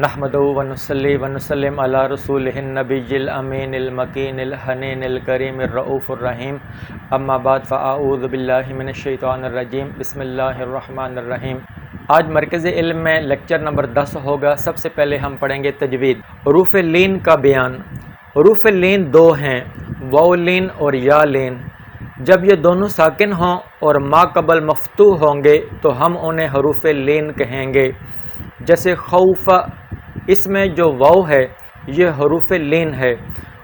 نحمدہ ونصلی ونسلم علی رسولہ النبی الامین المکین الحنین الکریم الرؤوف الرحیم اما بعد فاعوذ باللہ من الشیطان الرجیم بسم اللہ الرحمن الرحیم۔ آج مرکز علم میں لیکچر نمبر 10 ہوگا۔ سب سے پہلے ہم پڑھیں گے تجوید، حروف لین کا بیان۔ حروف لین دو ہیں، واو لین اور یا لین۔ جب یہ دونوں ساکن ہوں اور ما قبل مفتوح ہوں گے تو ہم انہیں حروف لین کہیں گے۔ جیسے خوف، اس میں جو واو ہے یہ حروف لین ہے،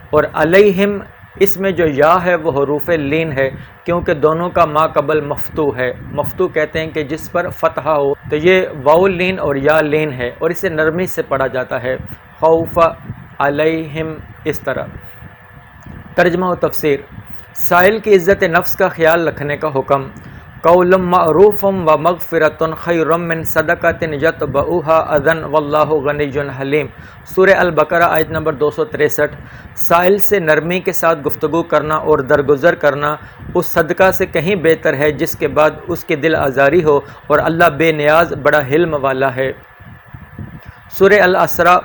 اور علیہم اس میں جو یا ہے وہ حروف لین ہے، کیونکہ دونوں کا ما قبل مفتوح ہے۔ مفتوح کہتے ہیں کہ جس پر فتحہ ہو، تو یہ واو لین اور یا لین ہے، اور اسے نرمی سے پڑھا جاتا ہے، خوف علیہم، اس طرح۔ ترجمہ و تفسیر۔ سائل کی عزت نفس کا خیال رکھنے کا حکم۔ قول معروف و مغفرۃ خیر من صدقۃ یتبعها اذى واللہ غنی حلیم۔ سورہ البقرہ آیت نمبر 263۔ سائل سے نرمی کے ساتھ گفتگو کرنا اور درگزر کرنا اس صدقہ سے کہیں بہتر ہے جس کے بعد اس کی دل آزاری ہو، اور اللہ بے نیاز بڑا حلم والا ہے۔ سورہ الاسراء۔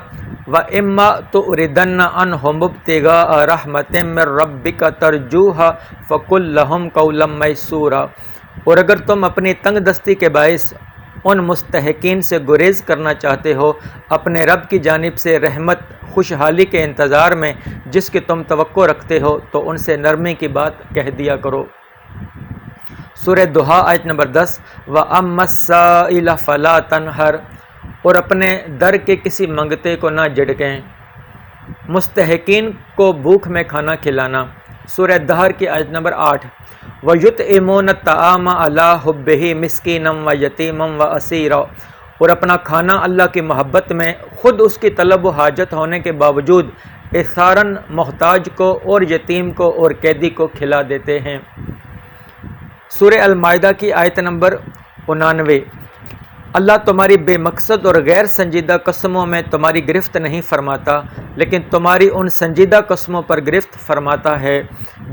وَإِمَّا تُعْرِضَنَّ عَنْهُمُ ابْتِغَاءَ رَحْمَةٍ مِّن رَّبِّكَ تَرْجُوهَا فَقُل لَّهُمْ قَوْلًا مَّيْسُورًا۔ اور اگر تم اپنی تنگ دستی کے باعث ان مستحقین سے گریز کرنا چاہتے ہو اپنے رب کی جانب سے رحمت خوشحالی کے انتظار میں جس کی تم توقع رکھتے ہو، تو ان سے نرمی کی بات کہہ دیا کرو۔ سورہ دہا آیت نمبر 10۔ وَأَمَّا السَّائِلَ فَلَا تَنْهَرْ۔ اور اپنے در کے کسی منگتے کو نہ جھڑکیں۔ مستحقین کو بھوک میں کھانا کھلانا۔ سورہ دہر کی آیت نمبر 8۔ وَيُطْعِمُونَ الطَّعَامَ عَلَىٰ حُبِّهِ مِسْكِينًا وَيَتِيمًا وَأَسِيرًا۔ اور اپنا کھانا اللہ کی محبت میں خود اس کی طلب و حاجت ہونے کے باوجود اثاراً محتاج کو اور یتیم کو اور قیدی کو کھلا دیتے ہیں۔ سورہ المائدہ کی آیت نمبر 99۔ اللہ تمہاری بے مقصد اور غیر سنجیدہ قسموں میں تمہاری گرفت نہیں فرماتا، لیکن تمہاری ان سنجیدہ قسموں پر گرفت فرماتا ہے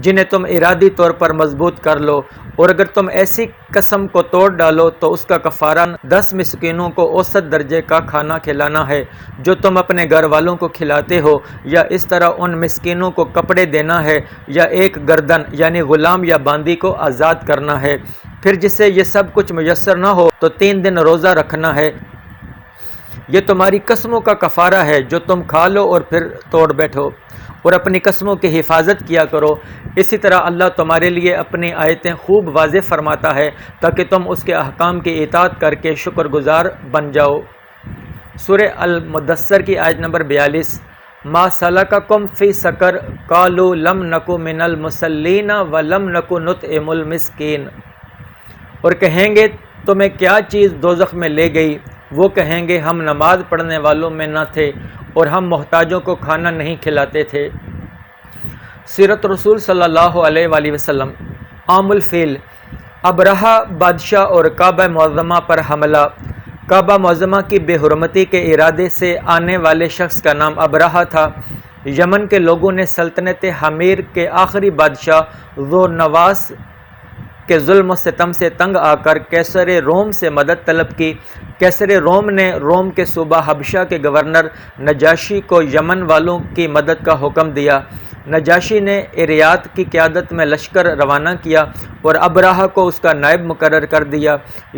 جنہیں تم ارادی طور پر مضبوط کر لو، اور اگر تم ایسی قسم کو توڑ ڈالو تو اس کا کفارہ 10 مسکینوں کو اوسط درجے کا کھانا کھلانا ہے جو تم اپنے گھر والوں کو کھلاتے ہو، یا اس طرح ان مسکینوں کو کپڑے دینا ہے، یا ایک گردن یعنی غلام یا باندی کو آزاد کرنا ہے۔ پھر جسے یہ سب کچھ میسر نہ ہو تو 3 دن روزہ رکھنا ہے۔ یہ تمہاری قسموں کا کفارہ ہے جو تم کھا لو اور پھر توڑ بیٹھو، اور اپنی قسموں کی حفاظت کیا کرو۔ اسی طرح اللہ تمہارے لیے اپنی آیتیں خوب واضح فرماتا ہے تاکہ تم اس کے احکام کی اطاعت کر کے شکر گزار بن جاؤ۔ سورہ المدثر کی آیت نمبر 42۔ ما سلککم فی سقر قالوا لم نک من المصلین ولم نک نطعم المسکین۔ اور کہیں گے تمہیں کیا چیز دوزخ میں لے گئی؟ وہ کہیں گے ہم نماز پڑھنے والوں میں نہ تھے اور ہم محتاجوں کو کھانا نہیں کھلاتے تھے۔ سیرت رسول صلی اللہ علیہ وآلہ وسلم۔ عام الفیل۔ ابرہہ بادشاہ اور کعبہ معظمہ پر حملہ۔ کعبہ معظمہ کی بے حرمتی کے ارادے سے آنے والے شخص کا نام ابرہہ تھا۔ یمن کے لوگوں نے سلطنت حمیر کے آخری بادشاہ ذو نواس کے ظلم و ستم سے تنگ آ کر قیصر روم سے مدد طلب کی۔ قیصر روم نے روم کے صوبہ حبشہ کے گورنر نجاشی کو یمن والوں کی مدد کا حکم دیا۔ نجاشی نے اریات کی قیادت میں لشکر روانہ کیا اور ابرہہ کو اس کا نائب مقرر کر دیا۔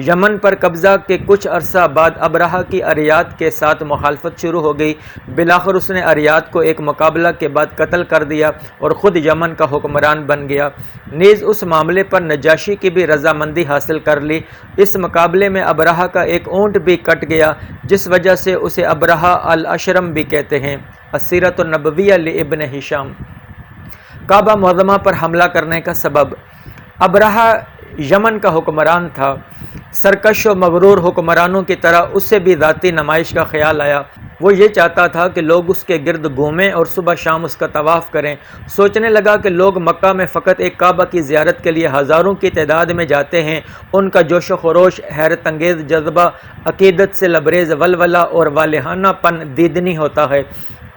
یمن پر قبضہ کے کچھ عرصہ بعد ابرہہ کی اریات کے ساتھ مخالفت شروع ہو گئی۔ بالآخر اس نے اریات کو ایک مقابلہ کے بعد قتل کر دیا اور خود یمن کا حکمران بن گیا۔ نیز اس معاملے پر نجاشی کی بھی رضامندی حاصل کر لی۔ اس مقابلے میں ابرہہ کا ایک اونٹ بھی کٹ گیا، جس وجہ سے اسے ابرہہ الاشرم بھی کہتے ہیں۔ السیرۃ النبویہ لابن ہشام۔ کعبہ معظمہ پر حملہ کرنے کا سبب۔ ابرہہ یمن کا حکمران تھا۔ سرکش و مغرور حکمرانوں کی طرح اسے بھی ذاتی نمائش کا خیال آیا۔ وہ یہ چاہتا تھا کہ لوگ اس کے گرد گھومیں اور صبح شام اس کا طواف کریں۔ سوچنے لگا کہ لوگ مکہ میں فقط ایک کعبہ کی زیارت کے لیے ہزاروں کی تعداد میں جاتے ہیں۔ ان کا جوش و خروش، حیرت انگیز جذبہ، عقیدت سے لبریز ولولہ اور والہانہ پن دیدنی ہوتا ہے۔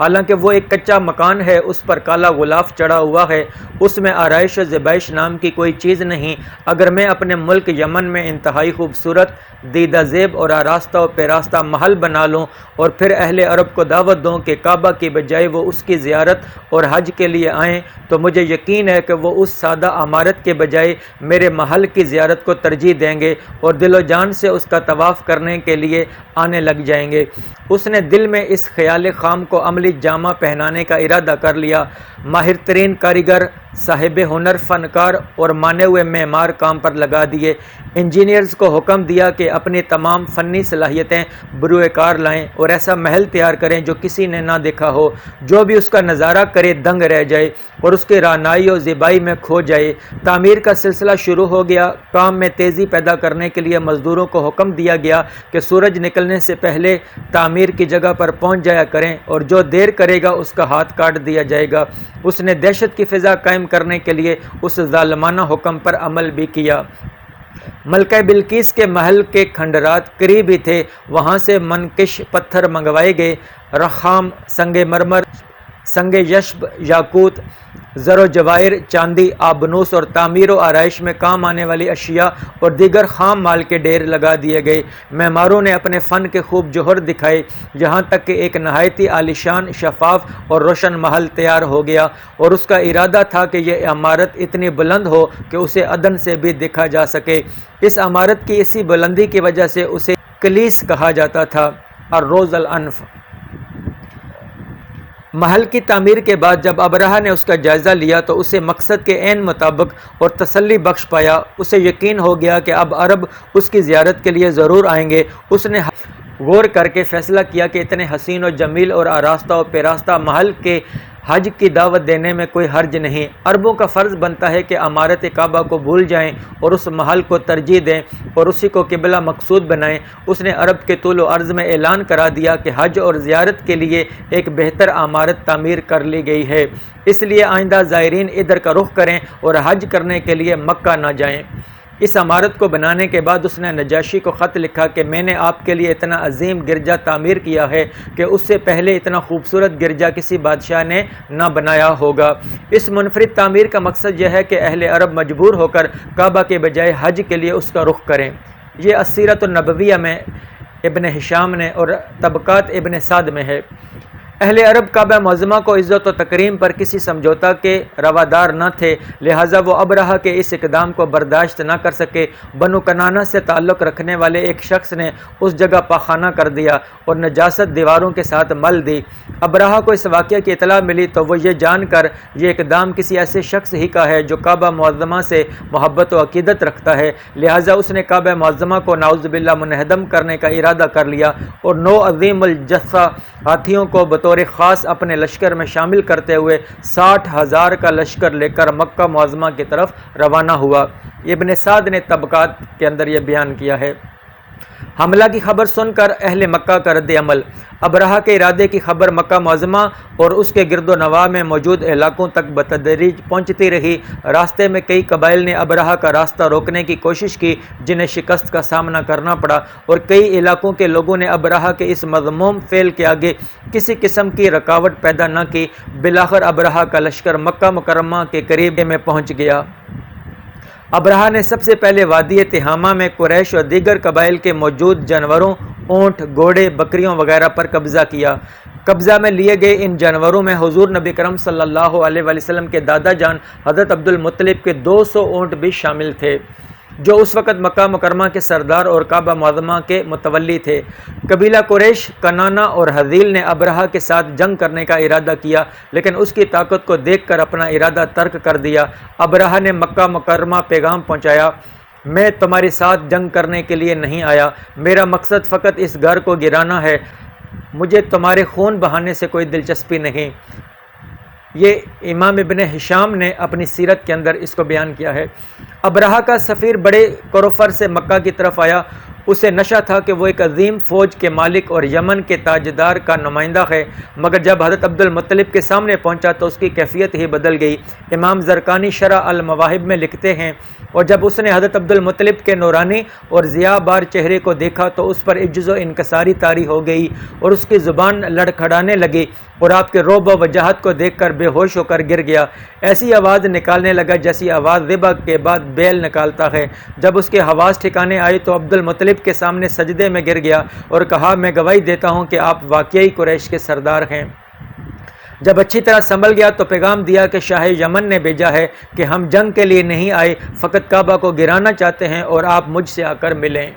حالانکہ وہ ایک کچا مکان ہے، اس پر کالا غلاف چڑھا ہوا ہے، اس میں آرائش و زیبائش نام کی کوئی چیز نہیں۔ اگر میں اپنے ملک یمن میں انتہائی خوبصورت، دیدہ زیب اور آراستہ و پیراستہ محل بنا لوں اور پھر اہل عرب کو دعوت دوں کہ کعبہ کی بجائے وہ اس کی زیارت اور حج کے لیے آئیں، تو مجھے یقین ہے کہ وہ اس سادہ عمارت کے بجائے میرے محل کی زیارت کو ترجیح دیں گے اور دل و جان سے اس کا طواف کرنے کے لیے آنے لگ جائیں گے۔ اس نے دل میں اس خیال خام کو عملی جامہ پہنانے کا ارادہ کر لیا۔ ماہر ترین کاریگر، صاحب ہنر، فنکار اور مانے ہوئے معمار کام پر لگا دیے۔ انجینئرز کو حکم دیا کہ اپنی تمام فنی صلاحیتیں بروئے کار لائیں اور ایسا محل تیار کریں جو کسی نے نہ دیکھا ہو، جو بھی اس کا نظارہ کرے دنگ رہ جائے اور اس کی رعنائی و زیبائی میں کھو جائے۔ تعمیر کا سلسلہ شروع ہو گیا۔ کام میں تیزی پیدا کرنے کے لیے مزدوروں کو حکم دیا گیا کہ سورج نکلنے سے پہلے تعمیر کی جگہ پر پہنچ جایا کریں اور جو دیر کرے گا اس کا ہاتھ کاٹ دیا جائے گا۔ اس نے دہشت کی فضا قائم کرنے کے لیے اس ظالمانہ حکم پر عمل بھی کیا۔ ملکہ بلقیس کے محل کے کھنڈرات قریب ہی تھے، وہاں سے منقش پتھر منگوائے گئے۔ رخام، سنگ مرمر، سنگ یشب، یاقوت، زر و جواہر، چاندی، آبنوس اور تعمیر و آرائش میں کام آنے والی اشیاء اور دیگر خام مال کے ڈھیر لگا دیے گئے۔ معماروں نے اپنے فن کے خوب جوہر دکھائے، یہاں تک کہ ایک نہایتی عالیشان، شفاف اور روشن محل تیار ہو گیا، اور اس کا ارادہ تھا کہ یہ عمارت اتنی بلند ہو کہ اسے عدن سے بھی دیکھا جا سکے۔ اس عمارت کی اسی بلندی کی وجہ سے اسے کلیس کہا جاتا تھا، الروض الانف۔ محل کی تعمیر کے بعد جب ابرہہ نے اس کا جائزہ لیا تو اسے مقصد کے عین مطابق اور تسلی بخش پایا۔ اسے یقین ہو گیا کہ اب عرب اس کی زیارت کے لیے ضرور آئیں گے۔ اس نے غور کر کے فیصلہ کیا کہ اتنے حسین و جمیل اور آراستہ و پیراستہ محل کے حج کی دعوت دینے میں کوئی حرج نہیں۔ عربوں کا فرض بنتا ہے کہ عمارت کعبہ کو بھول جائیں اور اس محل کو ترجیح دیں اور اسی کو قبلہ مقصود بنائیں۔ اس نے عرب کے طول و عرض میں اعلان کرا دیا کہ حج اور زیارت کے لیے ایک بہتر عمارت تعمیر کر لی گئی ہے، اس لیے آئندہ زائرین ادھر کا رخ کریں اور حج کرنے کے لیے مکہ نہ جائیں۔ اس عمارت کو بنانے کے بعد اس نے نجاشی کو خط لکھا کہ میں نے آپ کے لیے اتنا عظیم گرجا تعمیر کیا ہے کہ اس سے پہلے اتنا خوبصورت گرجا کسی بادشاہ نے نہ بنایا ہوگا۔ اس منفرد تعمیر کا مقصد یہ ہے کہ اہل عرب مجبور ہو کر کعبہ کے بجائے حج کے لیے اس کا رخ کریں۔ یہ السیرۃ النبویہ میں ابن ہشام نے اور طبقات ابن سعد میں ہے۔ اہل عرب کعبہ معظمہ کو عزت و تکریم پر کسی سمجھوتا کے روادار نہ تھے، لہٰذا وہ ابرہہ کے اس اقدام کو برداشت نہ کر سکے۔ بنو کنانہ سے تعلق رکھنے والے ایک شخص نے اس جگہ پاخانہ کر دیا اور نجاست دیواروں کے ساتھ مل دی۔ ابرہہ کو اس واقعہ کی اطلاع ملی تو وہ یہ جان کر یہ اقدام کسی ایسے شخص ہی کا ہے جو کعبہ معظمہ سے محبت و عقیدت رکھتا ہے، لہٰذا اس نے کعبہ معظمہ کو نعوذ باللہ منہدم کرنے کا ارادہ کر لیا اور 9 عظیم الجثہ ہاتھیوں کو بطور خاص اپنے لشکر میں شامل کرتے ہوئے 60,000 کا لشکر لے کر مکہ معظمہ کی طرف روانہ ہوا۔ ابن سعد نے طبقات کے اندر یہ بیان کیا ہے۔ حملہ کی خبر سن کر اہل مکہ کا رد عمل۔ ابرہہ کے ارادے کی خبر مکہ معظمہ اور اس کے گرد و نواح میں موجود علاقوں تک بتدریج پہنچتی رہی۔ راستے میں کئی قبائل نے ابرہہ کا راستہ روکنے کی کوشش کی، جنہیں شکست کا سامنا کرنا پڑا، اور کئی علاقوں کے لوگوں نے ابرہہ کے اس مذموم فعل کے آگے کسی قسم کی رکاوٹ پیدا نہ کی۔ بالآخر ابرہہ کا لشکر مکہ مکرمہ کے قریب میں پہنچ گیا۔ ابرہہ نے سب سے پہلے وادی تہامہ میں قریش اور دیگر قبائل کے موجود جانوروں، اونٹ، گھوڑے، بکریوں وغیرہ پر قبضہ کیا۔ قبضہ میں لیے گئے ان جانوروں میں حضور نبی کرم صلی اللہ علیہ وسلم کے دادا جان حضرت عبد المطلب کے 200 اونٹ بھی شامل تھے، جو اس وقت مکہ مکرمہ کے سردار اور کعبہ معظمہ کے متولی تھے۔ قبیلہ قریش، کنانہ اور حذیل نے ابرہہ کے ساتھ جنگ کرنے کا ارادہ کیا، لیکن اس کی طاقت کو دیکھ کر اپنا ارادہ ترک کر دیا۔ ابرہہ نے مکہ مکرمہ پیغام پہنچایا، میں تمہارے ساتھ جنگ کرنے کے لیے نہیں آیا، میرا مقصد فقط اس گھر کو گرانا ہے، مجھے تمہارے خون بہانے سے کوئی دلچسپی نہیں۔ یہ امام ابن ہشام نے اپنی سیرت کے اندر اس کو بیان کیا ہے۔ ابرہہ کا سفیر بڑے کروفر سے مکہ کی طرف آیا، اسے نشہ تھا کہ وہ ایک عظیم فوج کے مالک اور یمن کے تاجدار کا نمائندہ ہے، مگر جب حضرت عبد المطلب کے سامنے پہنچا تو اس کی کیفیت ہی بدل گئی۔ امام زرقانی شرح المواہب میں لکھتے ہیں، اور جب اس نے حضرت عبد المطلب کے نورانی اور ضیاء بار چہرے کو دیکھا تو اس پر عجز و انکساری طاری ہو گئی اور اس کی زبان لڑکھڑانے لگی اور آپ کے رعب و وجاہت کو دیکھ کر بے ہوش ہو کر گر گیا۔ ایسی آواز نکالنے لگا جیسی آواز ذبح کے بعد بیل نکالتا ہے۔ جب اس کے حواس ٹھکانے آئی تو عبد المطلب کے سامنے سجدے میں گر گیا اور کہا، میں گواہی دیتا ہوں کہ آپ واقعی قریش کے سردار ہیں۔ جب اچھی طرح سنبھل گیا تو پیغام دیا کہ شاہ یمن نے بھیجا ہے کہ ہم جنگ کے لیے نہیں آئے، فقط کعبہ کو گرانا چاہتے ہیں اور آپ مجھ سے آ کر ملیں۔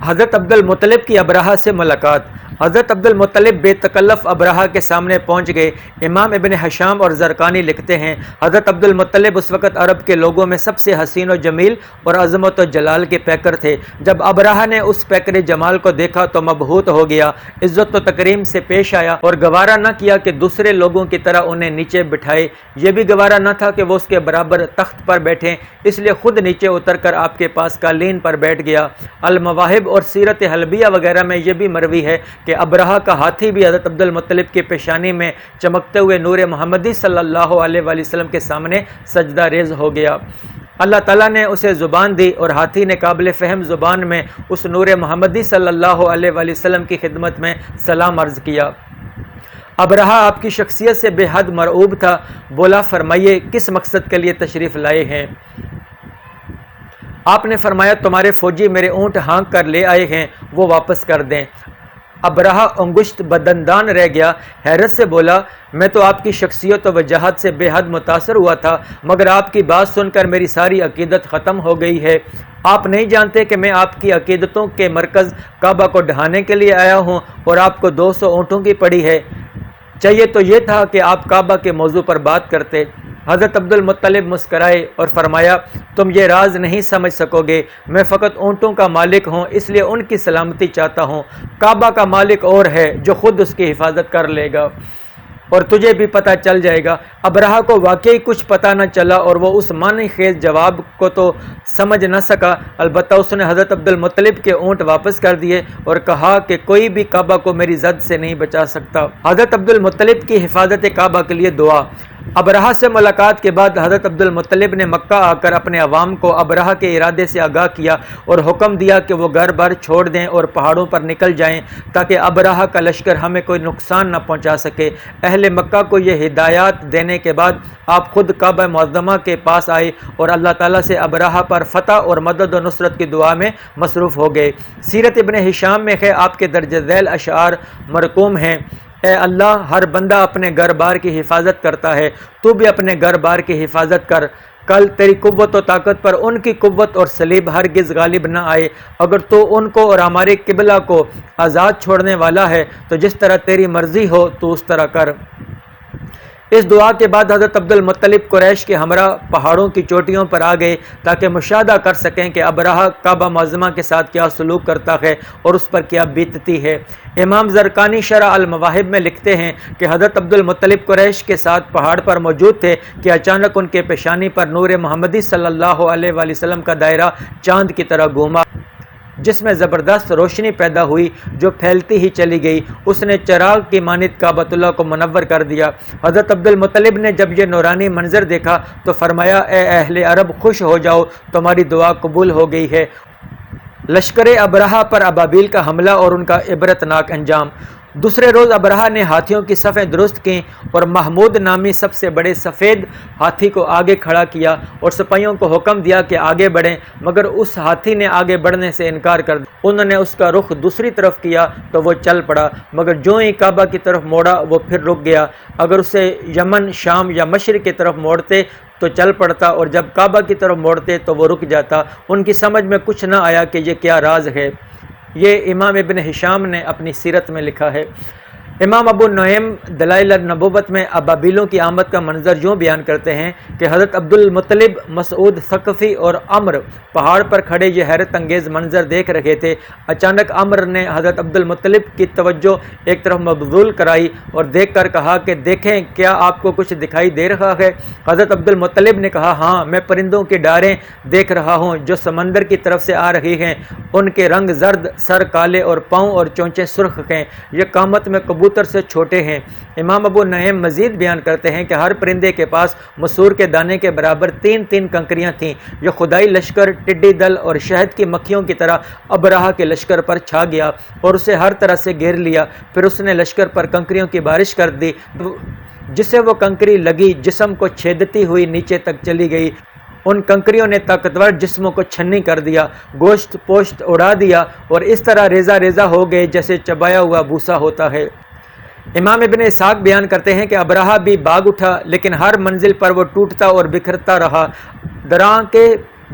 حضرت عبد المطلب کی ابرہہ سے ملاقات۔ حضرت عبد المطلب بے تکلف ابرہہ کے سامنے پہنچ گئے۔ امام ابن حشام اور زرقانی لکھتے ہیں، حضرت عبد المطلب اس وقت عرب کے لوگوں میں سب سے حسین و جمیل اور عظمت و جلال کے پیکر تھے۔ جب ابرہہ نے اس پیکر جمال کو دیکھا تو مبہوت ہو گیا، عزت و تکریم سے پیش آیا اور گوارا نہ کیا کہ دوسرے لوگوں کی طرح انہیں نیچے بٹھائے۔ یہ بھی گوارا نہ تھا کہ وہ اس کے برابر تخت پر بیٹھیں، اس لیے خود نیچے اتر کر آپ کے پاس قالین پر بیٹھ گیا۔ المواہب اور سیرت حلبیہ وغیرہ میں یہ بھی مروی ہے کہ ابرہہ کا ہاتھی بھی حضرت عبد المطلب کی پیشانی میں چمکتے ہوئے نور محمدی صلی اللہ علیہ وآلہ وسلم کے سامنے سجدہ ریز ہو گیا۔ اللہ تعالیٰ نے اسے زبان دی اور ہاتھی نے قابل فہم زبان میں اس نور محمدی صلی اللہ علیہ وآلہ وسلم کی خدمت میں سلام عرض کیا۔ ابرہہ آپ کی شخصیت سے بے حد مرعوب تھا۔ بولا، فرمائیے کس مقصد کے لیے تشریف لائے ہیں؟ آپ نے فرمایا، تمہارے فوجی میرے اونٹ ہانک کر لے آئے ہیں، وہ واپس کر دیں۔ ابرہہ انگشت بدندان رہ گیا، حیرت سے بولا، میں تو آپ کی شخصیت و وجاہت سے بے حد متاثر ہوا تھا، مگر آپ کی بات سن کر میری ساری عقیدت ختم ہو گئی ہے۔ آپ نہیں جانتے کہ میں آپ کی عقیدتوں کے مرکز کعبہ کو ڈھانے کے لیے آیا ہوں اور آپ کو 200 اونٹوں کی پڑی ہے۔ چاہیے تو یہ تھا کہ آپ کعبہ کے موضوع پر بات کرتے۔ حضرت عبد المطلب مسکرائے اور فرمایا، تم یہ راز نہیں سمجھ سکو گے، میں فقط اونٹوں کا مالک ہوں، اس لیے ان کی سلامتی چاہتا ہوں۔ کعبہ کا مالک اور ہے جو خود اس کی حفاظت کر لے گا، اور تجھے بھی پتہ چل جائے گا۔ ابرہہ کو واقعی کچھ پتہ نہ چلا اور وہ اس معنی خیز جواب کو تو سمجھ نہ سکا، البتہ اس نے حضرت عبد المطلب کے اونٹ واپس کر دیے اور کہا کہ کوئی بھی کعبہ کو میری زد سے نہیں بچا سکتا۔ حضرت عبد المطلب کی حفاظت کعبہ کے لیے دعا۔ ابرہہ سے ملاقات کے بعد حضرت عبد المطلب نے مکہ آ کر اپنے عوام کو ابرہہ کے ارادے سے آگاہ کیا اور حکم دیا کہ وہ گھر بار چھوڑ دیں اور پہاڑوں پر نکل جائیں تاکہ ابرہہ کا لشکر ہمیں کوئی نقصان نہ پہنچا سکے۔ اہل مکہ کو یہ ہدایات دینے کے بعد آپ خود کعبہ معظمہ کے پاس آئے اور اللہ تعالیٰ سے ابرہہ پر فتح اور مدد و نصرت کی دعا میں مصروف ہو گئے۔ سیرت ابن ہشام میں ہے آپ کے درج ذیل اشعار مرقوم ہیں، اے اللہ، ہر بندہ اپنے گھر بار کی حفاظت کرتا ہے، تو بھی اپنے گھر بار کی حفاظت کر۔ کل تیری قوت و طاقت پر ان کی قوت اور صلیب ہرگز غالب نہ آئے۔ اگر تو ان کو اور ہمارے قبلہ کو آزاد چھوڑنے والا ہے تو جس طرح تیری مرضی ہو تو اس طرح کر۔ اس دعا کے بعد حضرت عبد المطلب قریش کے ہمراہ پہاڑوں کی چوٹیوں پر آ گئے تاکہ مشاہدہ کر سکیں کہ ابرہہ کعبہ معظمہ کے ساتھ کیا سلوک کرتا ہے اور اس پر کیا بیتتی ہے۔ امام زرقانی شرح المواہب میں لکھتے ہیں کہ حضرت عبد المطلب قریش کے ساتھ پہاڑ پر موجود تھے کہ اچانک ان کے پیشانی پر نور محمدی صلی اللہ علیہ وآلہ وسلم کا دائرہ چاند کی طرح گھوما، جس میں زبردست روشنی پیدا ہوئی جو پھیلتی ہی چلی گئی۔ اس نے چراغ کی مانند کعبۃ اللہ کو منور کر دیا۔ حضرت عبد المطلب نے جب یہ نورانی منظر دیکھا تو فرمایا، اے اہل عرب، خوش ہو جاؤ، تمہاری دعا قبول ہو گئی ہے۔ لشکر ابرہہ پر ابابیل کا حملہ اور ان کا عبرتناک انجام۔ دوسرے روز ابرہہ نے ہاتھیوں کی صفیں درست کیں اور محمود نامی سب سے بڑے سفید ہاتھی کو آگے کھڑا کیا اور سپاہیوں کو حکم دیا کہ آگے بڑھیں، مگر اس ہاتھی نے آگے بڑھنے سے انکار کر دیا۔ انہوں نے اس کا رخ دوسری طرف کیا تو وہ چل پڑا، مگر جو ہی کعبہ کی طرف موڑا وہ پھر رک گیا۔ اگر اسے یمن، شام یا مشرق کی طرف موڑتے تو چل پڑتا اور جب کعبہ کی طرف موڑتے تو وہ رک جاتا۔ ان کی سمجھ میں کچھ نہ آیا کہ یہ کیا راز ہے۔ یہ امام ابن ہشام نے اپنی سیرت میں لکھا ہے۔ امام ابو نعیم دلائل النبوت میں ابابیلوں کی آمد کا منظر یوں بیان کرتے ہیں کہ حضرت عبد المطلب، مسعود ثقفی اور عمر پہاڑ پر کھڑے یہ حیرت انگیز منظر دیکھ رہے تھے۔ اچانک عمر نے حضرت عبد المطلب کی توجہ ایک طرف مبذول کرائی اور دیکھ کر کہا کہ دیکھیں کیا آپ کو کچھ دکھائی دے رہا ہے؟ حضرت عبد المطلب نے کہا ہاں، میں پرندوں کی ڈاریں دیکھ رہا ہوں جو سمندر کی طرف سے آ رہی ہیں، ان کے رنگ زرد، سر کالے اور پاؤں اور چونچیں سرخ ہیں، یہ قامت میں کبوتر سے چھوٹے ہیں۔ امام ابو نعیم مزید بیان کرتے ہیں کہ ہر پرندے کے پاس مسور کے دانے کے برابر 3 کنکریاں تھیں۔ یہ خدائی لشکر ٹڈی دل اور شہد کی مکھیوں کی طرح ابرہہ کے لشکر پر چھا گیا اور اسے ہر طرح سے گھیر لیا۔ پھر اس نے لشکر پر کنکریوں کی بارش کر دی، جسے وہ کنکری لگی جسم کو چھیدتی ہوئی نیچے تک چلی گئی۔ ان کنکریوں نے طاقتور جسموں کو چھنی کر دیا، گوشت پوشت اڑا دیا اور اس طرح ریزہ ریزہ ہو گئے جیسے چبایا ہوا بھوسا ہوتا ہے۔ امام ابن اسحاق بیان کرتے ہیں کہ ابرہہ بھی باغ اٹھا، لیکن ہر منزل پر وہ ٹوٹتا اور بکھرتا رہا۔ دراں کے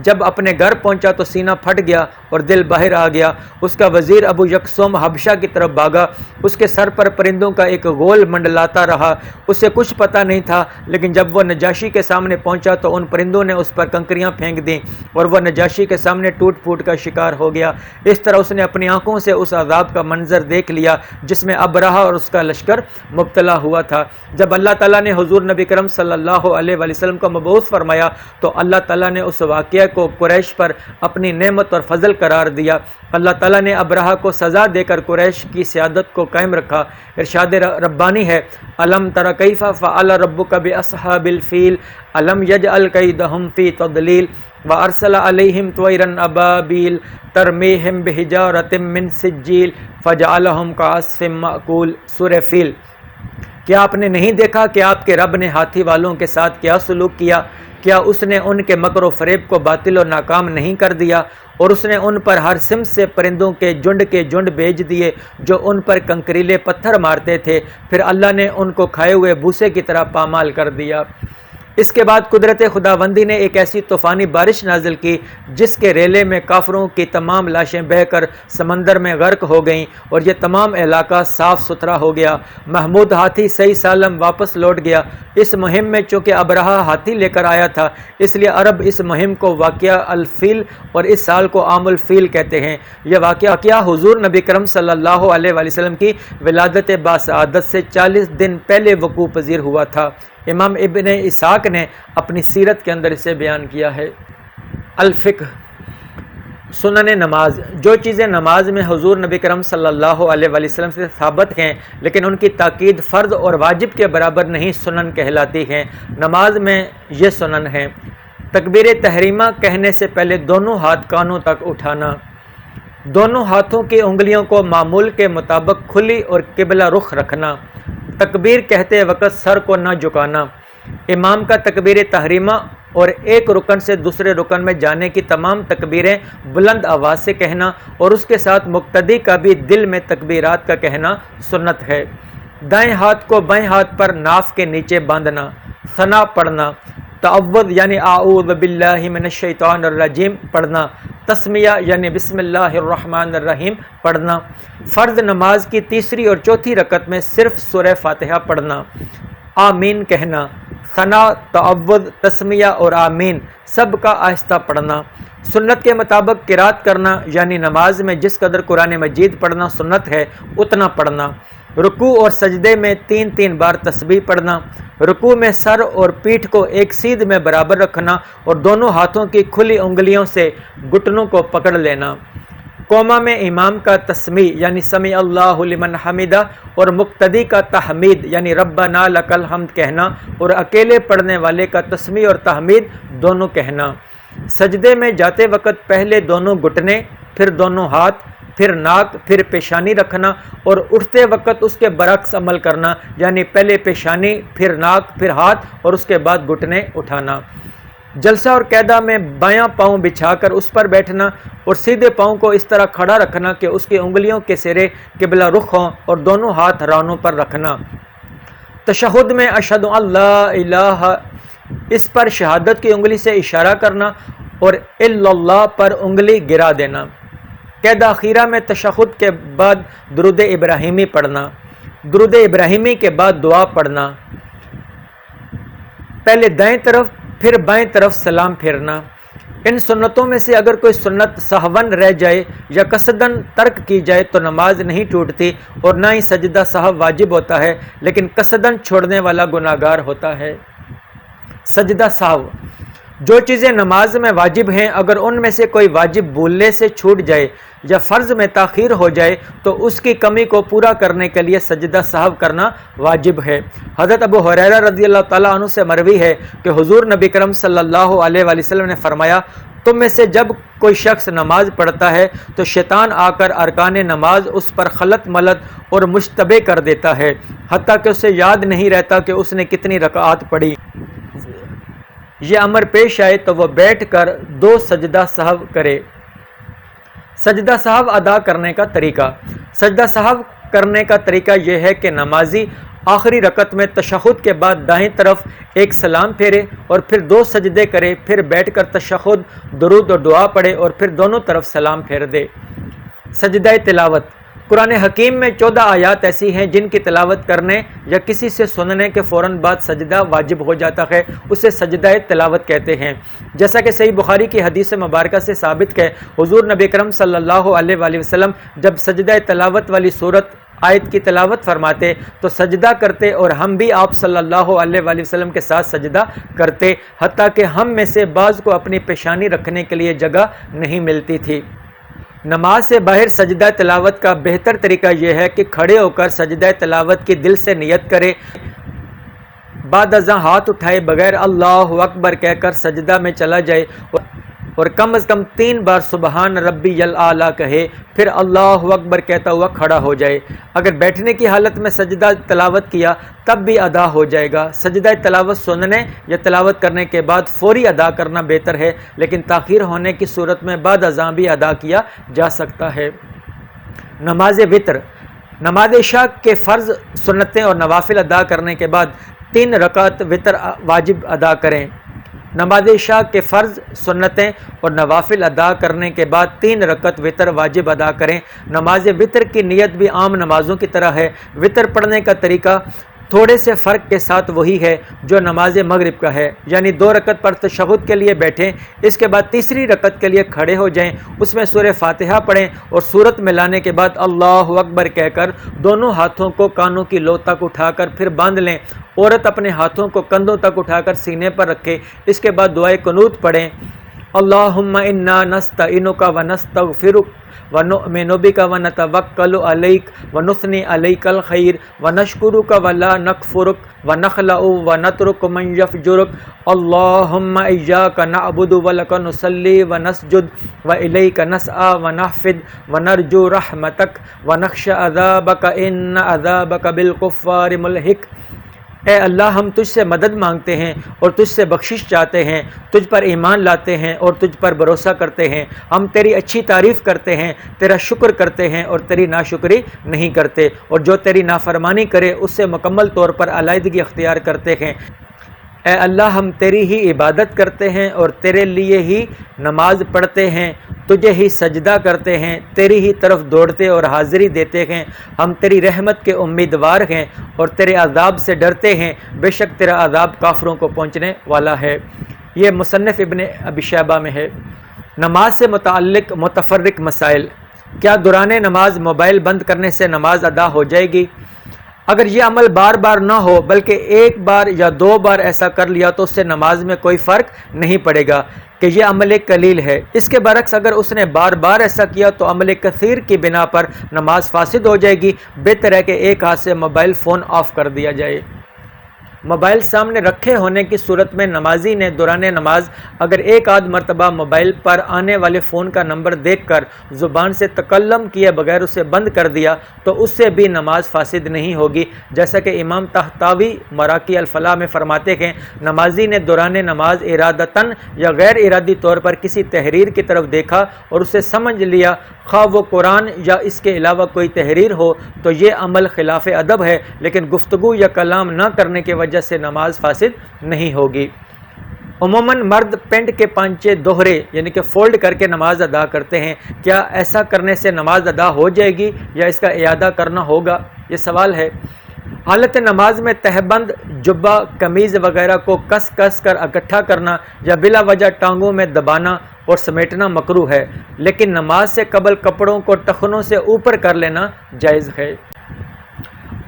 جب اپنے گھر پہنچا تو سینہ پھٹ گیا اور دل باہر آ گیا۔ اس کا وزیر ابو یکسوم حبشہ کی طرف بھاگا، اس کے سر پر پرندوں کا ایک غول منڈلاتا رہا، اسے کچھ پتہ نہیں تھا، لیکن جب وہ نجاشی کے سامنے پہنچا تو ان پرندوں نے اس پر کنکریاں پھینک دیں اور وہ نجاشی کے سامنے ٹوٹ پھوٹ کا شکار ہو گیا۔ اس طرح اس نے اپنی آنکھوں سے اس عذاب کا منظر دیکھ لیا جس میں ابرہہ اور اس کا لشکر مبتلا ہوا تھا۔ جب اللہ تعالیٰ نے حضور نبی کرم صلی اللہ علیہ وآلہ وسلم کو مبعوث فرمایا تو اللہ تعالیٰ نے اس واقعہ کو قریش پر اپنی نعمت اور فضل قرار دیا۔ اللہ تعالیٰ نے ابرہہ کو سزا دے کر قریش کی سیادت کو قائم رکھا۔ ارشاد ربانی ہے، الم تر کیف فعل ربک باصحاب الفیل الم یجعل کیدہم فی تضلیل وارسل علیہم طیرا ابابیل ترمیہم بحجارۃ من سجیل فجعلہم کعصف مأکول۔ سورہ فیل۔ کیا آپ نے نہیں دیکھا کہ آپ کے رب نے ہاتھی والوں کے ساتھ کیا سلوک کیا؟ کیا اس نے ان کے مکر و فریب کو باطل و ناکام نہیں کر دیا؟ اور اس نے ان پر ہر سمت سے پرندوں کے جھنڈ بھیج دیے جو ان پر کنکریلے پتھر مارتے تھے، پھر اللہ نے ان کو کھائے ہوئے بھوسے کی طرح پامال کر دیا۔ اس کے بعد قدرت خداوندی نے ایک ایسی طوفانی بارش نازل کی جس کے ریلے میں کافروں کی تمام لاشیں بہہ کر سمندر میں غرق ہو گئیں اور یہ تمام علاقہ صاف ستھرا ہو گیا۔ محمود ہاتھی صحیح سالم واپس لوٹ گیا۔ اس مہم میں چونکہ ابرہہ ہاتھی لے کر آیا تھا، اس لیے عرب اس مہم کو واقعہ الفیل اور اس سال کو عام الفیل کہتے ہیں۔ یہ واقعہ حضور نبی کرم صلی اللہ علیہ وآلہ وسلم کی ولادت باسعادت سے 40 دن پہلے وقوع پذیر ہوا تھا۔ امام ابن اسحاق نے اپنی سیرت کے اندر اسے بیان کیا ہے۔ الفقہ، سنن نماز۔ جو چیزیں نماز میں حضور نبی کرم صلی اللہ علیہ وآلہ وسلم سے ثابت ہیں لیکن ان کی تاکید فرض اور واجب کے برابر نہیں، سنن کہلاتی ہیں۔ نماز میں یہ سنن ہیں: تکبیر تحریمہ کہنے سے پہلے دونوں ہاتھ کانوں تک اٹھانا، دونوں ہاتھوں کی انگلیوں کو معمول کے مطابق کھلی اور قبلہ رخ رکھنا، تکبیر کہتے وقت سر کو نہ جھکانا، امام کا تکبیر تحریمہ اور ایک رکن سے دوسرے رکن میں جانے کی تمام تکبیریں بلند آواز سے کہنا اور اس کے ساتھ مقتدی کا بھی دل میں تکبیرات کا کہنا سنت ہے۔ دائیں ہاتھ کو بائیں ہاتھ پر ناف کے نیچے باندھنا، ثنا پڑھنا، تعوذ یعنی اعوذ باللہ من الشیطان الرجیم پڑھنا، تسمیہ یعنی بسم اللہ الرحمن الرحیم پڑھنا۔ فرض نماز کی تیسری اور چوتھی رکعت میں صرف سورہ فاتحہ پڑھنا، آمین کہنا، ثنا، تعوذ، تسمیہ اور آمین سب کا آہستہ پڑھنا۔ سنت کے مطابق قرات کرنا یعنی نماز میں جس قدر قرآن مجید پڑھنا سنت ہے اتنا پڑھنا۔ رکوع اور سجدے میں 3 بار تسبیح پڑھنا۔ رکوع میں سر اور پیٹھ کو ایک سیدھ میں برابر رکھنا اور دونوں ہاتھوں کی کھلی انگلیوں سے گھٹنوں کو پکڑ لینا۔ قوما میں امام کا تسمیع یعنی سمیع اللہ لمن حمدہ اور مقتدی کا تحمید یعنی ربنا لک الحمد کہنا اور اکیلے پڑھنے والے کا تسمیع اور تحمید دونوں کہنا۔ سجدے میں جاتے وقت پہلے دونوں گھٹنے، پھر دونوں ہاتھ، پھر ناک، پھر پیشانی رکھنا اور اٹھتے وقت اس کے برعکس عمل کرنا یعنی پہلے پیشانی، پھر ناک، پھر ہاتھ اور اس کے بعد گھٹنے اٹھانا۔ جلسہ اور قعدہ میں بایاں پاؤں بچھا کر اس پر بیٹھنا اور سیدھے پاؤں کو اس طرح کھڑا رکھنا کہ اس کی انگلیوں کے سرے قبلہ رخ ہوں اور دونوں ہاتھ رانوں پر رکھنا۔ تشہد میں اشہد ان لا الہ اس پر شہادت کی انگلی سے اشارہ کرنا اور الا اللہ پر انگلی گرا دینا۔ قید اخیرہ میں تشہد کے بعد درود ابراہیمی پڑھنا۔ درود ابراہیمی کے بعد دعا پڑھنا، پہلے دائیں طرف پھر بائیں طرف سلام پھیرنا۔ ان سنتوں میں سے اگر کوئی سنت سہون رہ جائے یا قصدن ترک کی جائے تو نماز نہیں ٹوٹتی اور نہ ہی سجدہ سہو واجب ہوتا ہے، لیکن قصدن چھوڑنے والا گناہگار ہوتا ہے۔ سجدہ سہو، جو چیزیں نماز میں واجب ہیں اگر ان میں سے کوئی واجب بھولنے سے چھوٹ جائے یا فرض میں تاخیر ہو جائے تو اس کی کمی کو پورا کرنے کے لیے سجدہ سہو کرنا واجب ہے۔ حضرت ابو ہریرہ رضی اللہ تعالیٰ عنہ سے مروی ہے کہ حضور نبی کرم صلی اللہ علیہ وآلہ وسلم نے فرمایا، تم میں سے جب کوئی شخص نماز پڑھتا ہے تو شیطان آ کر ارکان نماز اس پر خلط ملط اور مشتبہ کر دیتا ہے، حتیٰ کہ اسے یاد نہیں رہتا کہ اس نے کتنی رکعات پڑھی۔ یہ امر پیش آئے تو وہ بیٹھ کر 2 سجدہ سہو کرے۔ سجدہ سہو ادا کرنے کا طریقہ، سجدہ سہو کرنے کا طریقہ یہ ہے کہ نمازی آخری رکعت میں تشہد کے بعد دائیں طرف ایک سلام پھیرے اور پھر 2 سجدے کرے، پھر بیٹھ کر تشہد، درود اور دعا پڑھے اور پھر دونوں طرف سلام پھیر دے۔ سجدہ تلاوت، قرآن حکیم میں 14 آیات ایسی ہیں جن کی تلاوت کرنے یا کسی سے سننے کے فوراً بعد سجدہ واجب ہو جاتا ہے، اسے سجدہ تلاوت کہتے ہیں۔ جیسا کہ صحیح بخاری کی حدیث مبارکہ سے ثابت ہے، حضور نبی کرم صلی اللہ علیہ وآلہ وسلم جب سجدہ تلاوت والی صورت آیت کی تلاوت فرماتے تو سجدہ کرتے اور ہم بھی آپ صلی اللہ علیہ وآلہ وسلم کے ساتھ سجدہ کرتے، حتیٰ کہ ہم میں سے بعض کو اپنی پیشانی رکھنے کے لیے جگہ نہیں ملتی تھی۔ نماز سے باہر سجدہ تلاوت کا بہتر طریقہ یہ ہے کہ کھڑے ہو کر سجدہ تلاوت کی دل سے نیت کرے، بعد ازاں ہاتھ اٹھائے بغیر اللہ اکبر کہہ کر سجدہ میں چلا جائے اور کم از کم 3 بار سبحان ربی الاعلیٰ کہے، پھر اللہ اکبر کہتا ہوا کھڑا ہو جائے۔ اگر بیٹھنے کی حالت میں سجدہ تلاوت کیا تب بھی ادا ہو جائے گا۔ سجدہ تلاوت سننے یا تلاوت کرنے کے بعد فوری ادا کرنا بہتر ہے، لیکن تاخیر ہونے کی صورت میں بعد ازاں بھی ادا کیا جا سکتا ہے۔ نماز وتر، نماز عشاء کے فرض، سنتیں اور نوافل ادا کرنے کے بعد 3 رکعت وتر واجب ادا کریں۔ نماز عشاء کے فرض، سنتیں اور نوافل ادا کرنے کے بعد 3 رکعت وتر واجب ادا کریں۔ نماز وتر کی نیت بھی عام نمازوں کی طرح ہے۔ وتر پڑھنے کا طریقہ تھوڑے سے فرق کے ساتھ وہی ہے جو نماز مغرب کا ہے، یعنی 2 رکعت پر تشہد کے لیے بیٹھیں، اس کے بعد تیسری رکعت کے لیے کھڑے ہو جائیں، اس میں سورہ فاتحہ پڑھیں اور سورت میں لانے کے بعد اللہ اکبر کہہ کر دونوں ہاتھوں کو کانوں کی لو تک اٹھا کر پھر باندھ لیں۔ عورت اپنے ہاتھوں کو کندھوں تک اٹھا کر سینے پر رکھے، اس کے بعد دعائے قنوت پڑھیں، اللہم انا نستعینک ونستغفرک ونؤمن بک ونتوکل علیک ونثنی علیک الخیر ونشکرک ولا نکفرک ونخلع ونترک من یفجرک اللہم ایاک نعبد ولک نصلی ونسجد والیک نسعی ونحفد ونرجو رحمتک ونخشى عذابک ان عذابک بالکفار ملحق۔ اے اللہ، ہم تجھ سے مدد مانگتے ہیں اور تجھ سے بخشش چاہتے ہیں، تجھ پر ایمان لاتے ہیں اور تجھ پر بھروسہ کرتے ہیں۔ ہم تیری اچھی تعریف کرتے ہیں، تیرا شکر کرتے ہیں اور تیری ناشکری نہیں کرتے، اور جو تیری نافرمانی کرے اس سے مکمل طور پر علیحدگی اختیار کرتے ہیں۔ اے اللہ، ہم تیری ہی عبادت کرتے ہیں اور تیرے لیے ہی نماز پڑھتے ہیں، تجھے ہی سجدہ کرتے ہیں، تیری ہی طرف دوڑتے اور حاضری دیتے ہیں۔ ہم تیری رحمت کے امیدوار ہیں اور تیرے عذاب سے ڈرتے ہیں، بے شک تیرا عذاب کافروں کو پہنچنے والا ہے۔ یہ مصنف ابن ابی شیبہ میں ہے۔ نماز سے متعلق متفرق مسائل۔ کیا دوران نماز موبائل بند کرنے سے نماز ادا ہو جائے گی؟ اگر یہ عمل بار بار نہ ہو بلکہ 1 بار یا 2 بار ایسا کر لیا تو اس سے نماز میں کوئی فرق نہیں پڑے گا کہ یہ عمل قلیل ہے۔ اس کے برعکس اگر اس نے بار بار ایسا کیا تو عمل کثیر کی بنا پر نماز فاسد ہو جائے گی۔ بہتر ہے کہ ایک ہاتھ سے موبائل فون آف کر دیا جائے۔ موبائل سامنے رکھے ہونے کی صورت میں نمازی نے دوران نماز اگر 1 آدھ مرتبہ موبائل پر آنے والے فون کا نمبر دیکھ کر زبان سے تکلم کیے بغیر اسے بند کر دیا تو اس سے بھی نماز فاسد نہیں ہوگی، جیسا کہ امام طحطاوی مراقی الفلاح میں فرماتے ہیں، نمازی نے دوران نماز ارادتاً یا غیر ارادی طور پر کسی تحریر کی طرف دیکھا اور اسے سمجھ لیا، خواہ وہ قرآن یا اس کے علاوہ کوئی تحریر ہو، تو یہ عمل خلاف ادب ہے، لیکن گفتگو یا کلام نہ کرنے کی وجہ سے نماز فاسد نہیں ہوگی۔ عموماً مرد پینٹ کے پانچے دوہرے یعنی کہ فولڈ کر کے نماز ادا کرتے ہیں، کیا ایسا کرنے سے نماز ادا ہو جائے گی یا اس کا اعادہ کرنا ہوگا؟ یہ سوال ہے۔ حالت نماز میں تہبند، جبہ، قمیض وغیرہ کو کس کس کر اکٹھا کرنا یا بلا وجہ ٹانگوں میں دبانا اور سمیٹنا مکروہ ہے، لیکن نماز سے قبل کپڑوں کو ٹخنوں سے اوپر کر لینا جائز ہے۔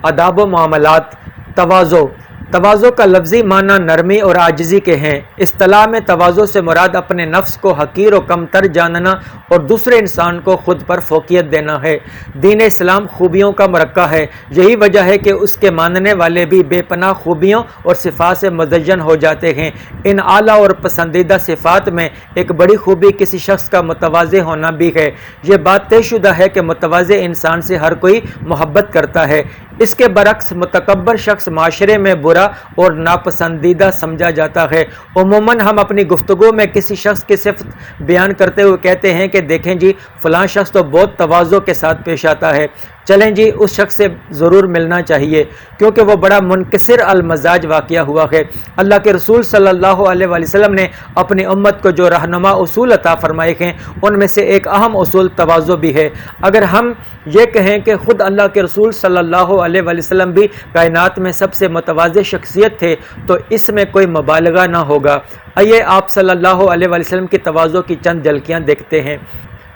آداب و معاملات۔ تواضع۔ تواضع کا لفظی معنی نرمی اور عاجزی کے ہیں۔ اصطلاح میں تواضع سے مراد اپنے نفس کو حقیر و کمتر جاننا اور دوسرے انسان کو خود پر فوقیت دینا ہے۔ دین اسلام خوبیوں کا مرکہ ہے، یہی وجہ ہے کہ اس کے ماننے والے بھی بے پناہ خوبیوں اور صفات سے مزین ہو جاتے ہیں۔ ان اعلیٰ اور پسندیدہ صفات میں ایک بڑی خوبی کسی شخص کا متواضع ہونا بھی ہے۔ یہ بات طے شدہ ہے کہ متواضع انسان سے ہر کوئی محبت کرتا ہے۔ اس کے برعکس متکبر شخص معاشرے میں برا اور ناپسندیدہ سمجھا جاتا ہے۔ عموماً ہم اپنی گفتگو میں کسی شخص کی صفت بیان کرتے ہوئے کہتے ہیں کہ دیکھیں جی فلاں شخص تو بہت تواضع کے ساتھ پیش آتا ہے، چلیں جی اس شخص سے ضرور ملنا چاہیے، کیونکہ وہ بڑا منکسر المزاج واقعہ ہوا ہے۔ اللہ کے رسول صلی اللہ علیہ وآلہ وسلم نے اپنی امت کو جو رہنما اصول عطا فرمائے ہیں ان میں سے ایک اہم اصول تواضع بھی ہے۔ اگر ہم یہ کہیں کہ خود اللہ کے رسول صلی اللہ علیہ وآلہ وسلم بھی کائنات میں سب سے متواضع شخصیت تھے تو اس میں کوئی مبالغہ نہ ہوگا۔ آئیے آپ صلی اللہ علیہ وآلہ وسلم کی تواضع کی چند جھلکیاں دیکھتے ہیں۔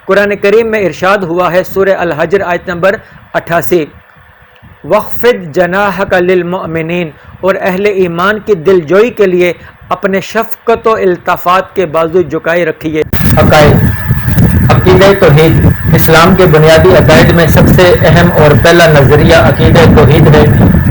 قرآن کریم میں ارشاد ہوا ہے، سورہ الحجر آیت نمبر 88، وَخْفِضْ جَنَاحَكَ لِلْمُؤْمِنِينَ، اور اہل ایمان کی دل جوئی کے لیے اپنے شفقت و التفات کے بازو جھکائے رکھیے۔ عقائد۔ عقیدہ توحید۔ اسلام کے بنیادی عقائد میں سب سے اہم اور پہلا نظریہ عقیدہ توحید ہے۔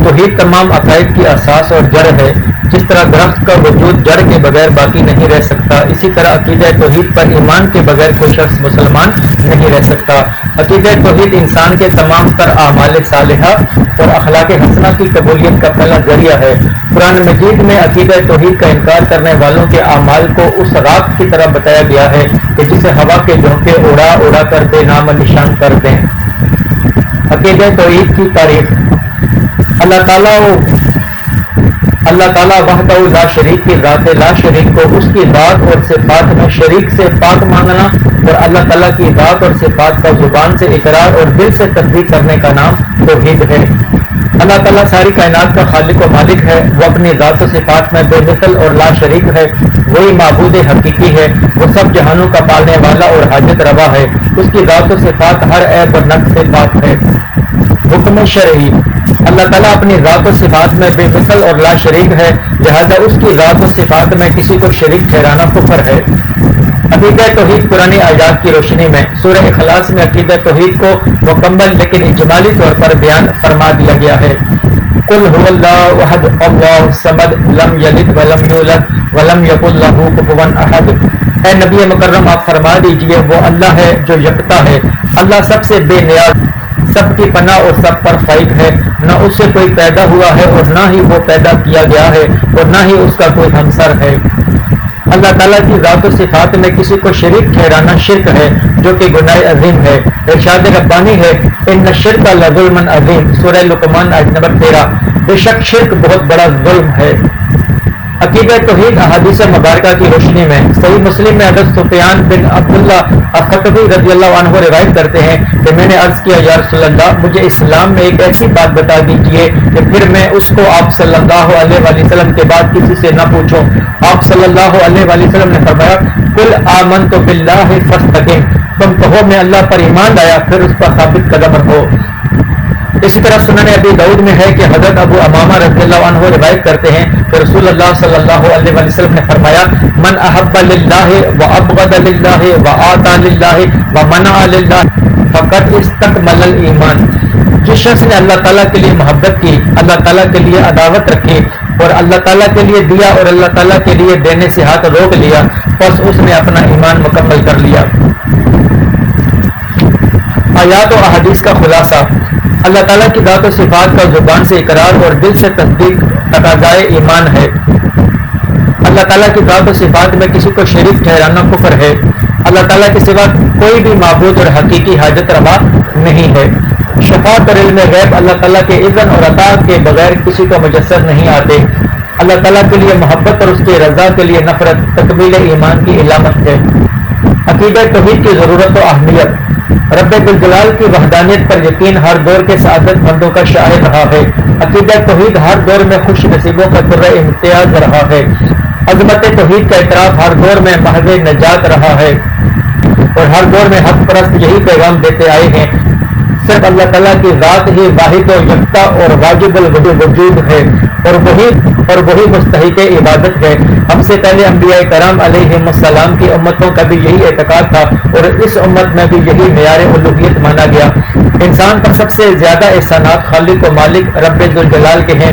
توحید تمام عقائد کی اساس اور جڑ ہے۔ جس طرح درخت کا وجود جڑ کے بغیر باقی نہیں رہ سکتا، اسی طرح عقیدہ توحید پر ایمان کے بغیر کوئی شخص مسلمان نہیں رہ سکتا۔ عقیدہ توحید انسان کے تمام تر اعمال صالحہ اور اخلاق حسنہ کی قبولیت کا پہلا ذریعہ ہے۔ قرآن مجید میں عقیدہ توحید کا انکار کرنے والوں کے اعمال کو اس راکھ کی طرح بتایا گیا ہے کہ جسے ہوا کے جھونکے اڑا اڑا کر بے نام نشان کر دیں۔ عقیدہ توحید کی تعریف۔ اللہ تعالیٰ وحدہ لا شریک کی ذات لا شریک کو اس کی ذات اور صفات میں شریک سے پاک ماننا اور اللہ تعالیٰ کی ذات اور صفات کا زبان سے اقرار اور دل سے تصدیق کرنے کا نام توحید ہے۔ اللہ تعالیٰ ساری کائنات کا خالق و مالک ہے، وہ اپنی ذات و صفات میں بے مثل اور لا شریک ہے، وہی معبود حقیقی ہے، وہ سب جہانوں کا پالنے والا اور حاجت روا ہے، اس کی ذات و صفات ہر عیب و نقص سے پاک ہے۔ حکم شرعی۔ اللہ تعالیٰ اپنی ذات و صفات میں بے مثل اور لا شریک ہے، لہذا اس کی ذات و صفات میں کسی کو شریک ٹھہرانا کفر ہے۔ عقیدہ توحید قرآنی آیات کی روشنی میں سورہ اخلاص میں عقیدہ توحید کو مکمل لیکن اجمالی طور پر بیان فرما دیا گیا ہے۔ قل هو اللہ احد اللہ الصمد لم یلد ولم یولد ولم یکن لہ کفوا احد۔ اے نبی مکرم آپ فرما دیجئے وہ اللہ ہے جو یکتا ہے، اللہ سب سے بے نیاز، سب کی پناہ اور سب پر فائق ہے، نہ اس سے کوئی پیدا ہوا ہے اور نہ ہی وہ پیدا کیا گیا ہے اور نہ ہی اس کا کوئی ہمسر ہے۔ اللہ تعالیٰ کی ذات و صفات میں کسی کو شریک ٹھہرانا شرک ہے جو کہ گناہ عظیم ہے۔ ارشاد ربانی ہے، ان الشرک لظلم عظیم، سورہ لقمان آیت نمبر 13، بے شک شرک بہت بڑا ظلم ہے۔ عقیدہ توحید احادیث مبارکہ کی روشنی میں صحیح مسلم میں حضرت سفیان بن عبداللہ الخطبی رضی اللہ عنہ روایت کرتے ہیں کہ میں نے عرض کیا یا رسول اللہ مجھے اسلام میں ایک ایسی بات بتا دیجئے کہ پھر میں اس کو آپ صلی اللہ علیہ وآلہ وسلم کے بعد کسی سے نہ پوچھوں۔ آپ صلی اللہ علیہ وآلہ وسلم نے فرمایا قل آمنت باللہ فاستقم، تم کہو میں اللہ پر ایمان لایا پھر اس پر ثابت قدم رہو۔ اسی طرح سنن ابی داؤد میں ہے کہ حضرت ابو امامہ رضی اللہ عنہ روایت کرتے ہیں کہ رسول اللہ صلی اللہ علیہ وآلہ وسلم نے فرمایا من احب للہ وابغض للہ واعطى للہ ومنع للہ فقد استکمل الایمان۔ جس شخص نے اللہ تعالیٰ کے لیے محبت کی، اللہ تعالیٰ کے لیے عداوت رکھی اور اللہ تعالیٰ کے لیے دیا اور اللہ تعالیٰ کے لیے دینے سے ہاتھ روک لیا، بس اس نے اپنا ایمان مکمل کر لیا۔ آیات و احادیث کا خلاصہ۔ اللہ تعالیٰ کی ذات و صفات کا زبان سے اقرار اور دل سے تصدیق تقاضائے ایمان ہے۔ اللہ تعالیٰ کی ذات و صفات میں کسی کو شریک ٹھہرانا کفر ہے۔ اللہ تعالیٰ کے سوا کوئی بھی معبود اور حقیقی حاجت روا نہیں ہے۔ شفاعت اور علم غیب اللہ تعالیٰ کے اذن اور عطا کے بغیر کسی کو میسر نہیں آتے۔ اللہ تعالیٰ کے لیے محبت اور اس کی رضا کے لیے نفرت تکمیل ایمان کی علامت ہے۔ عقیدہ توحید کی ضرورت و اہمیت۔ رب ذوالجلال کی وحدانیت پر یقین ہر دور کے سعادت مندوں کا شاعر رہا ہے۔ عقیدہ توحید ہر دور میں خوش نصیبوں کا درہ امتیاز رہا ہے۔ عظمت توحید کا اعتراف ہر دور میں محض نجات رہا ہے، اور ہر دور میں حق پرست یہی پیغام دیتے آئے ہیں، صرف اللہ تعالیٰ کی ذات ہی واحد و یکتا اور واجب الوجود ہے، اور وہی مستحق عبادت ہے۔ ہم سے پہلے انبیاء کرام علیہم السلام کی امتوں کا بھی یہی اعتقاد تھا، اور اس امت میں بھی یہی معیار الوہیت مانا گیا۔ انسان پر سب سے زیادہ احسانات خالق و مالک رب ذوالجلال کے ہیں،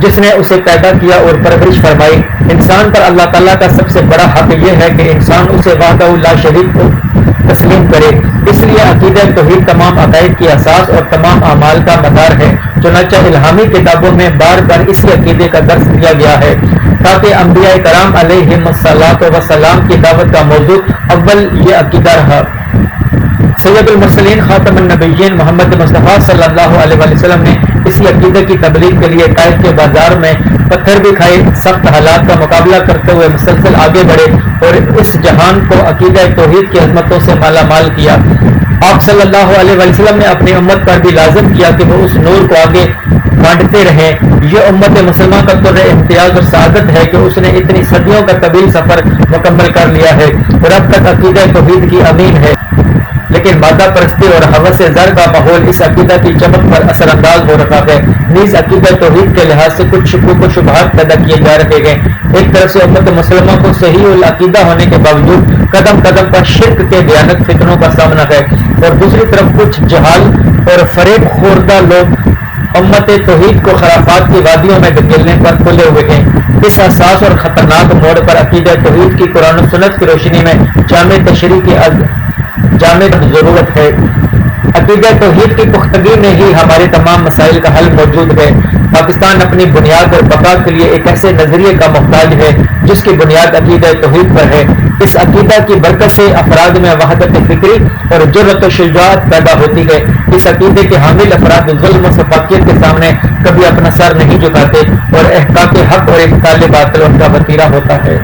جس نے اسے پیدا کیا اور پرورش فرمائی۔ انسان پر اللہ تعالیٰ کا سب سے بڑا حق یہ ہے کہ انسان اسے وحدہ لا شریک کو تسلیم کرے۔ اس لیے عقیدہ توحید تمام عقائد کی اساس اور تمام اعمال کا مدار ہے۔ چنانچہ الہامی کتابوں میں بار بار اسی عقیدے کا درس دیا گیا ہے، تاکہ انبیاء کرام علیہم السلام کی دعوت کا موضوع اول یہ عقیدہ رہا۔ سید المرسلین خاتم النبیین محمد مصطفیٰ صلی اللہ علیہ وسلم نے اسی عقیدے کی تبلیغ کے لیے طائف کے بازار میں پتھر بھی کھائے، سخت حالات کا مقابلہ کرتے ہوئے مسلسل آگے بڑھے اور اس جہان کو عقیدہ توحید کی عظمتوں سے مالا مال کیا۔ آپ صلی اللہ علیہ وسلم نے اپنی امت پر بھی لازم کیا کہ وہ اس نور کو آگے بانٹتے رہیں۔ یہ امت مسلمہ کا درہ امتیاز اور سعادت ہے کہ اس نے اتنی صدیوں کا طویل سفر مکمل کر لیا ہے اور اب تک عقیدہ توحید کی امین ہے، لیکن مادہ پرستی اور ہوس زر کا ماحول اس عقیدہ کی چمک پر اثر انداز ہو رہا ہے۔ نیز عقیدہ توحید کے لحاظ سے کچھ شکوک و شبہات پیدا کیے جا رہے ہیں۔ ایک طرف سے امت مسلمہ کو صحیح العقیدہ ہونے کے باوجود قدم قدم پر شرک کے بھیانک فتنوں کا سامنا ہے، اور دوسری طرف کچھ جہال اور فریب خوردہ لوگ امت توحید کو خرافات کی وادیوں میں دھکیلنے پر کھلے ہوئے ہیں۔ اس حساس اور خطرناک موڑ پر عقیدہ توحید کی قرآن و سنت کی روشنی میں جامع تشریح کی جامع ضرورت ہے۔ عقیدہ توحید کی پختگی میں ہی ہمارے تمام مسائل کا حل موجود ہے۔ پاکستان اپنی بنیاد اور بقا کے لیے ایک ایسے نظریے کا محتاج ہے جس کی بنیاد عقیدہ توحید پر ہے۔ اس عقیدہ کی برکت سے افراد میں وحدت فکری اور جرأت و شجاعت پیدا ہوتی ہے۔ اس عقیدے کے حامل افراد ظلم و سفاکیت کے سامنے کبھی اپنا سر نہیں جھکاتے، اور احقاق حق اور ابطال باطل ان کا وتیرہ ہوتا ہے۔